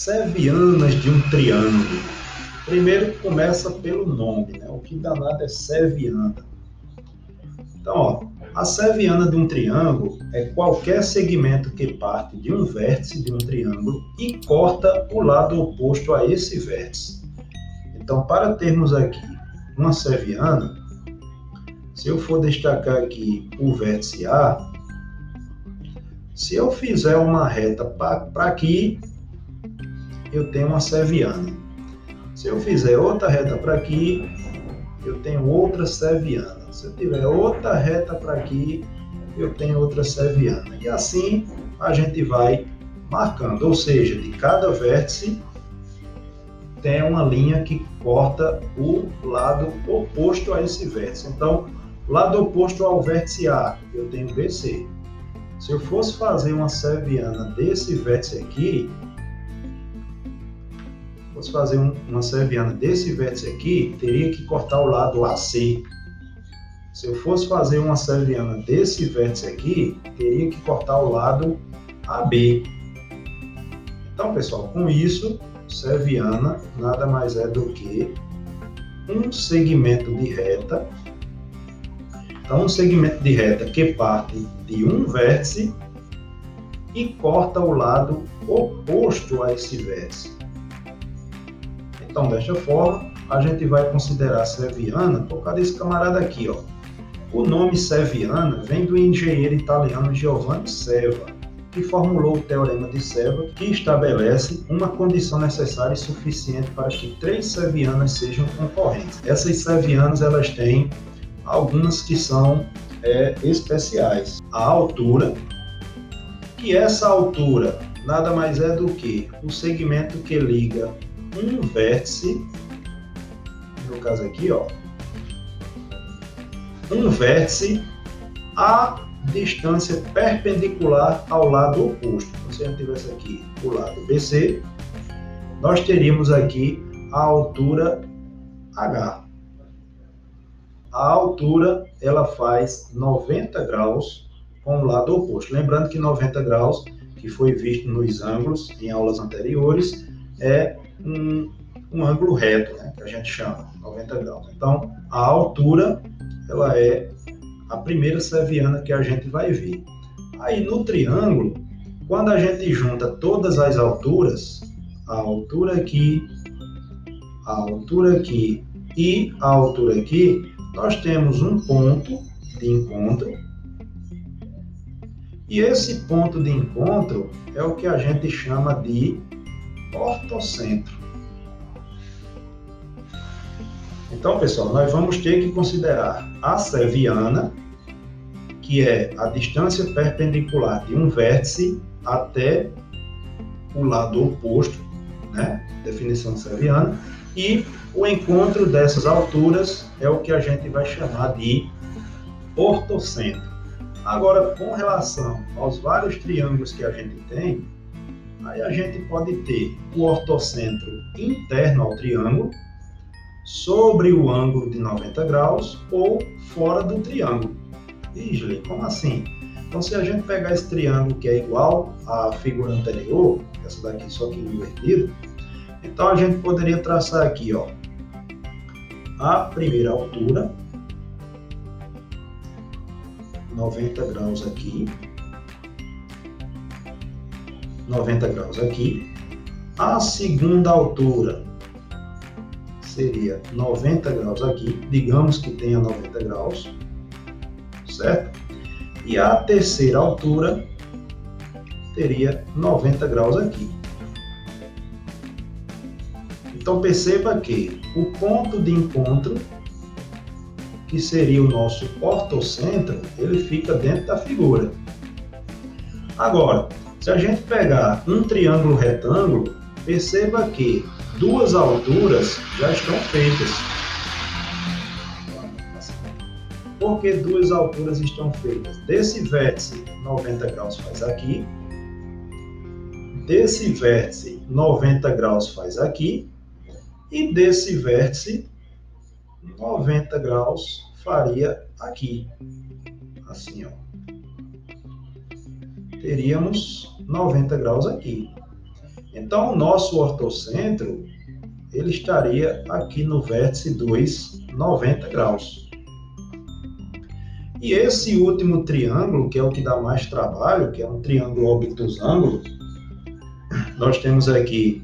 Sevianas de um triângulo. Primeiro começa pelo nome, né? O que danado é seviana? Então, ó, a seviana de um triângulo é qualquer segmento que parte de um vértice de um triângulo e corta o lado oposto a esse vértice. Então, para termos aqui uma seviana, se eu for destacar aqui o vértice A, se eu fizer uma reta para aqui, eu tenho uma seviana. Se eu fizer outra reta para aqui, eu tenho outra seviana. Se eu tiver outra reta para aqui, eu tenho outra seviana. E assim a gente vai marcando, ou seja, de cada vértice tem uma linha que corta o lado oposto a esse vértice. Então, lado oposto ao vértice A, eu tenho BC. Se eu fosse fazer uma seviana desse vértice aqui, uma seviana desse vértice aqui, teria que cortar o lado AC. Se eu fosse fazer uma seviana desse vértice aqui, teria que cortar o lado AB. Então, pessoal, com isso, seviana nada mais é do que um segmento de reta. Então, um segmento de reta que parte de um vértice e corta o lado oposto a esse vértice. Então, desta forma, a gente vai considerar seviana por causa desse camarada aqui, ó. O nome seviana vem do engenheiro italiano Giovanni Serva, que formulou o Teorema de Serva, que estabelece uma condição necessária e suficiente para que três sevianas sejam concorrentes. Essas sevianas, elas têm algumas que são especiais. A altura, que essa altura nada mais é do que o segmento que liga um vértice, no caso aqui, ó, um vértice a distância perpendicular ao lado oposto. Então, se a gente tivesse aqui o lado BC, nós teríamos aqui a altura H. A altura, ela faz 90 graus com o lado oposto. Lembrando que 90 graus, que foi visto nos ângulos em aulas anteriores, é um ângulo reto, né, que a gente chama 90 graus. Então, a altura, ela é a primeira seviana que a gente vai ver. Aí, no triângulo, quando a gente junta todas as alturas, a altura aqui e a altura aqui, nós temos um ponto de encontro. E esse ponto de encontro é o que a gente chama de ortocentro. Então, pessoal, nós vamos ter que considerar a seviana, que é a distância perpendicular de um vértice até o lado oposto, né? Definição de seviana. E o encontro dessas alturas é o que a gente vai chamar de ortocentro. Agora, com relação aos vários triângulos que a gente tem, aí a gente pode ter o ortocentro interno ao triângulo, sobre o ângulo de 90 graus ou fora do triângulo. Isle, como assim? Então, se a gente pegar esse triângulo que é igual à figura anterior, essa daqui só que invertida, então a gente poderia traçar aqui, ó, a primeira altura, 90 graus aqui, 90 graus aqui, a segunda altura seria 90 graus aqui, digamos que tenha 90 graus, certo? E a terceira altura teria 90 graus aqui. Então perceba que o ponto de encontro, que seria o nosso ortocentro, ele fica dentro da figura. Agora, se a gente pegar um triângulo retângulo, perceba que duas alturas já estão feitas. Por que duas alturas estão feitas? Desse vértice, 90 graus faz aqui. Desse vértice, 90 graus faz aqui. E desse vértice, 90 graus faria aqui. Assim, ó. Teríamos 90 graus aqui. Então, o nosso ortocentro, ele estaria aqui no vértice 2, 90 graus. E esse último triângulo, que é o que dá mais trabalho, que é um triângulo obtusângulo, nós temos aqui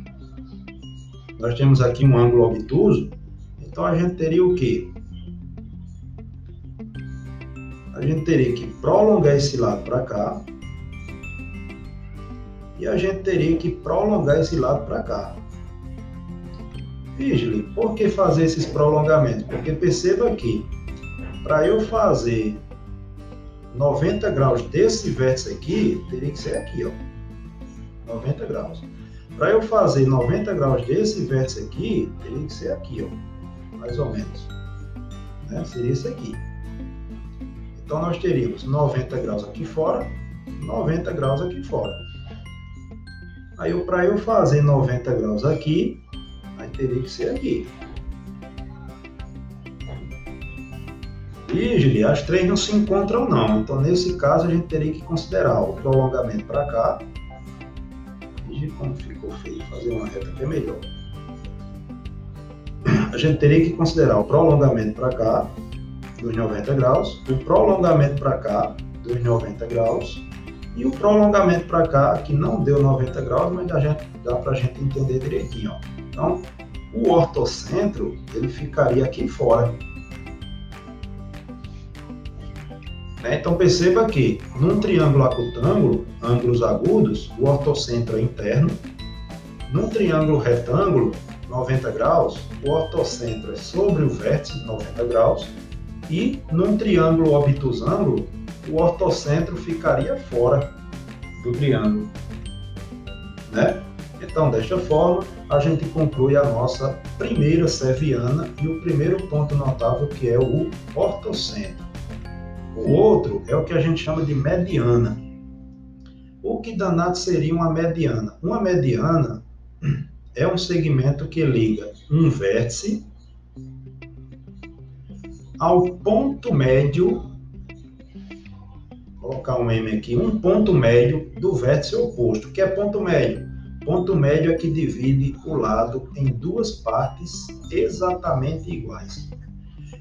um ângulo obtuso, então a gente teria o quê? A gente teria que prolongar esse lado para cá, e a gente teria que prolongar esse lado para cá. Vigile, por que fazer esses prolongamentos? Porque perceba que, para eu fazer 90 graus desse vértice aqui, teria que ser aqui, ó. 90 graus. Para eu fazer 90 graus desse vértice aqui, teria que ser aqui, ó. Mais ou menos. Né? Seria isso aqui. Então, nós teríamos 90 graus aqui fora, 90 graus aqui fora. Aí, para eu fazer 90 graus aqui, aí teria que ser aqui. Vigile, as três não se encontram não. Então, nesse caso, a gente teria que considerar o prolongamento para cá. Vigile, como ficou feio, fazer uma reta que é melhor. A gente teria que considerar o prolongamento para cá, dos 90 graus, o prolongamento para cá, dos 90 graus, e o prolongamento para cá, que não deu 90 graus, mas dá para a gente entender direitinho. Ó. Então, o ortocentro, ele ficaria aqui fora. Então, perceba que, num triângulo acutângulo, ângulos agudos, o ortocentro é interno. Num triângulo retângulo, 90 graus, o ortocentro é sobre o vértice, 90 graus. E num triângulo obtusângulo, o ortocentro ficaria fora do triângulo. Né? Então, desta forma, a gente conclui a nossa primeira seviana e o primeiro ponto notável, que é o ortocentro. O outro é o que a gente chama de mediana. O que danado seria uma mediana? Uma mediana é um segmento que liga um vértice ao ponto médio, vou colocar um M aqui, um ponto médio do vértice oposto. O que é ponto médio? Ponto médio é que divide o lado em duas partes exatamente iguais.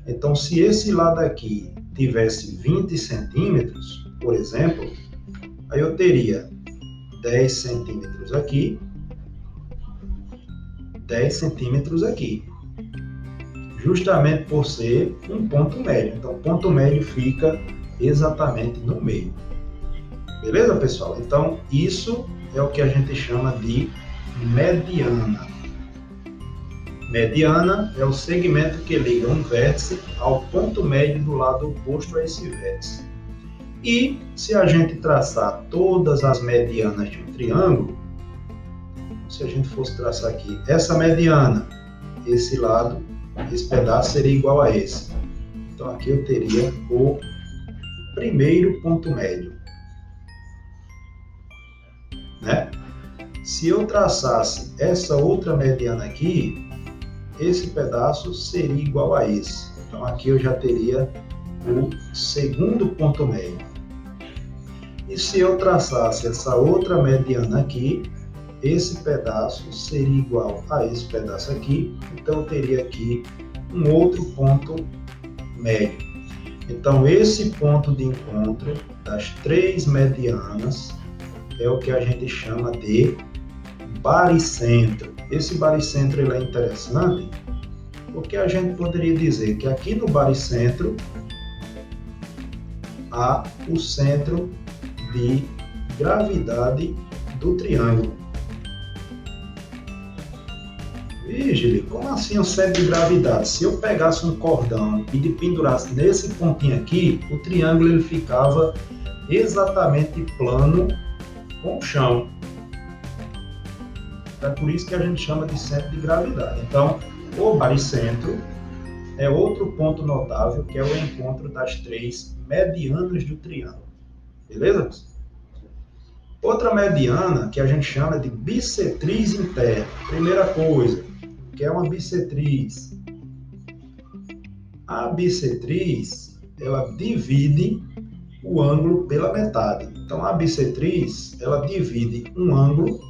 Então, se esse lado aqui tivesse 20 centímetros, por exemplo, aí eu teria 10 centímetros aqui, 10 centímetros aqui. Justamente por ser um ponto médio. Então, o ponto médio fica exatamente no meio. Beleza, pessoal? Então, isso é o que a gente chama de mediana. Mediana é o segmento que liga um vértice ao ponto médio do lado oposto a esse vértice. E, se a gente traçar todas as medianas de um triângulo, se a gente fosse traçar aqui essa mediana, esse lado, esse pedaço seria igual a esse. Então, aqui eu teria o primeiro ponto médio. Né? Se eu traçasse essa outra mediana aqui, esse pedaço seria igual a esse. Então, aqui eu já teria o segundo ponto médio. E se eu traçasse essa outra mediana aqui, esse pedaço seria igual a esse pedaço aqui, então eu teria aqui um outro ponto médio. Então, esse ponto de encontro das três medianas é o que a gente chama de baricentro. Esse baricentro ele é interessante porque a gente poderia dizer que aqui no baricentro há o centro de gravidade do triângulo. Vigile, como assim o centro de gravidade? Se eu pegasse um cordão e pendurasse nesse pontinho aqui, o triângulo ele ficava exatamente plano com o chão. É por isso que a gente chama de centro de gravidade. Então, o baricentro é outro ponto notável, que é o encontro das três medianas do triângulo. Beleza? Outra mediana que a gente chama de bissetriz interna. Primeira coisa, que é uma bissetriz. A bissetriz, ela divide o ângulo pela metade. Então, a bissetriz, ela divide um ângulo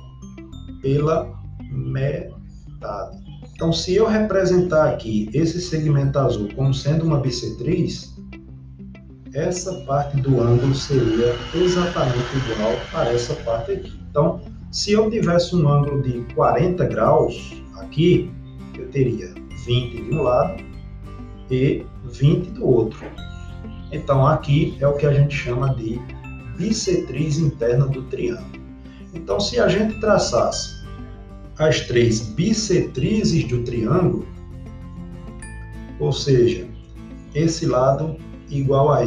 pela metade. Então, se eu representar aqui esse segmento azul como sendo uma bissetriz, essa parte do ângulo seria exatamente igual a essa parte aqui. Então, se eu tivesse um ângulo de 40 graus aqui, eu teria 20 de um lado e 20 do outro. Então, aqui é o que a gente chama de bissetriz interna do triângulo. Então, se a gente traçasse as três bissetrizes do triângulo, ou seja, esse lado igual a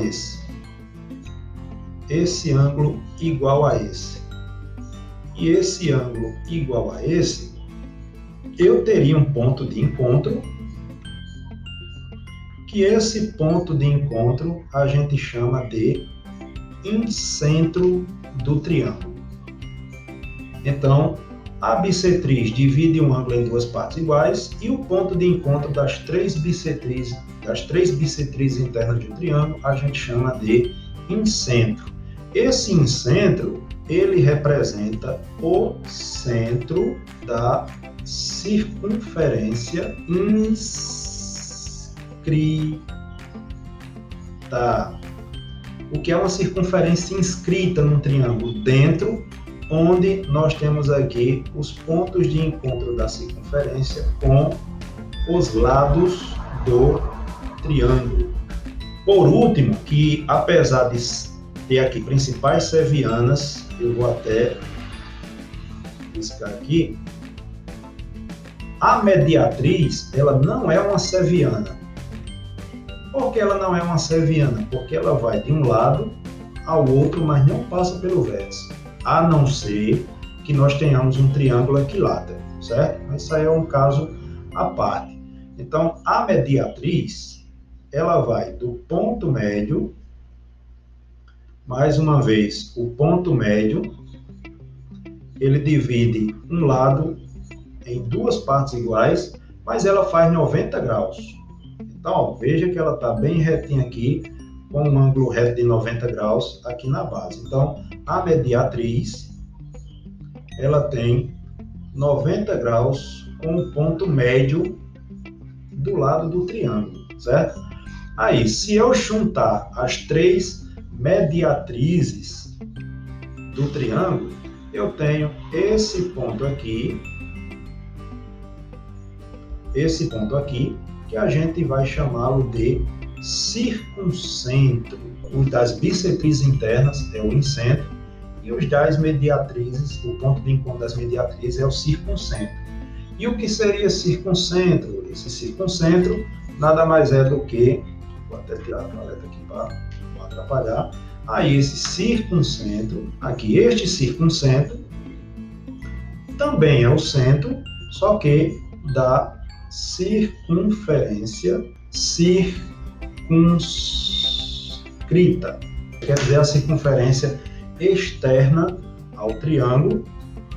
esse ângulo igual a esse, e esse ângulo igual a esse, eu teria um ponto de encontro, que esse ponto de encontro a gente chama de incentro do triângulo. Então, a bissetriz divide um ângulo em duas partes iguais e o ponto de encontro das três bissetrizes internas de um triângulo a gente chama de incentro. Esse incentro, ele representa o centro da circunferência inscrita. O que é uma circunferência inscrita num triângulo? Dentro, onde nós temos aqui os pontos de encontro da circunferência com os lados do triângulo. Por último, que apesar de ter aqui principais sevianas, eu vou até riscar aqui, a mediatriz, ela não é uma seviana. Por que ela não é uma seviana? Porque ela vai de um lado ao outro, mas não passa pelo vértice, a não ser que nós tenhamos um triângulo equilátero, certo? Mas isso aí é um caso à parte. Então, a mediatriz, ela vai do ponto médio, mais uma vez, o ponto médio, ele divide um lado em duas partes iguais, mas ela faz 90 graus. Então, ó, veja que ela está bem retinha aqui, com um ângulo reto de 90 graus aqui na base. Então, a mediatriz, ela tem 90 graus com o ponto médio do lado do triângulo, certo? Aí, se eu juntar as três mediatrizes do triângulo, eu tenho esse ponto aqui, que a gente vai chamá-lo de circuncentro. O das bissetrizes internas é o incentro e os das mediatrizes, o ponto de encontro das mediatrizes é o circuncentro. E o que seria circuncentro? Esse circuncentro nada mais é do que, vou até tirar a paleta aqui para não atrapalhar, aí esse circuncentro, aqui este circuncentro, também é o centro, só que da circunferência circunscrita, quer dizer, a circunferência externa ao triângulo,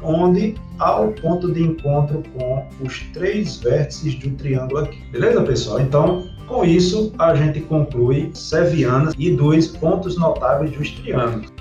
onde há o ponto de encontro com os três vértices do triângulo aqui. Beleza, pessoal? Então, com isso, a gente conclui sevianas e dois pontos notáveis dos triângulos.